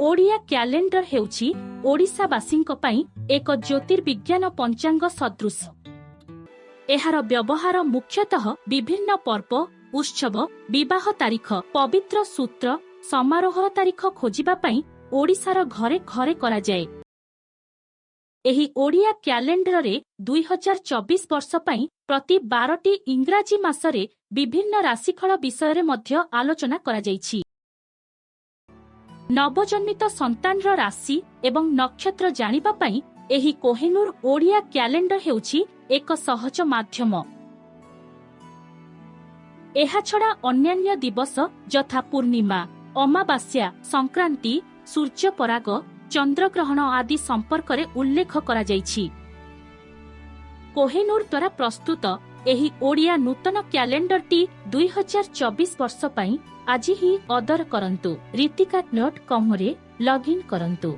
Odia calendar हेउछि ओडिशावासींक पई एक ज्योतिर्विज्ञान पंचांग सदृश। एहार व्यवहार मुख्यतः विभिन्न पर्व, उत्सव, विवाह तारीख, पवित्र सूत्र, समारोह तारीख खोजिबा पई ओडिशार घरे घरे करा जाए। एही ओडिया क्यालेंडर रे 2024 वर्ष पई प्रति 12टी इंग्राजी मासरे विभिन्न राशिफल विषय रे मध्य आलोचना करा जाइछि। नवजन्मित संतानर राशि एवं नक्षत्र जानिबा पई एही कोहिनूर ओडिया क्यालेंडर हेउछि एक सहज माध्यम। एहा छडा अन्यान्य दिवस यथा पूर्णिमा, अमावास्या, संक्रांति, सूर्य पराग, चंद्रग्रहण आदि संपर्क रे उल्लेख करा जाइछि। कोहिनूर द्वारा प्रस्तुत एही ओडिया नूतन क्यालेंडरटी 2024 वर्ष पई आज ही ऑर्डर करंतु। ritika.com रे लॉगिन करंतु।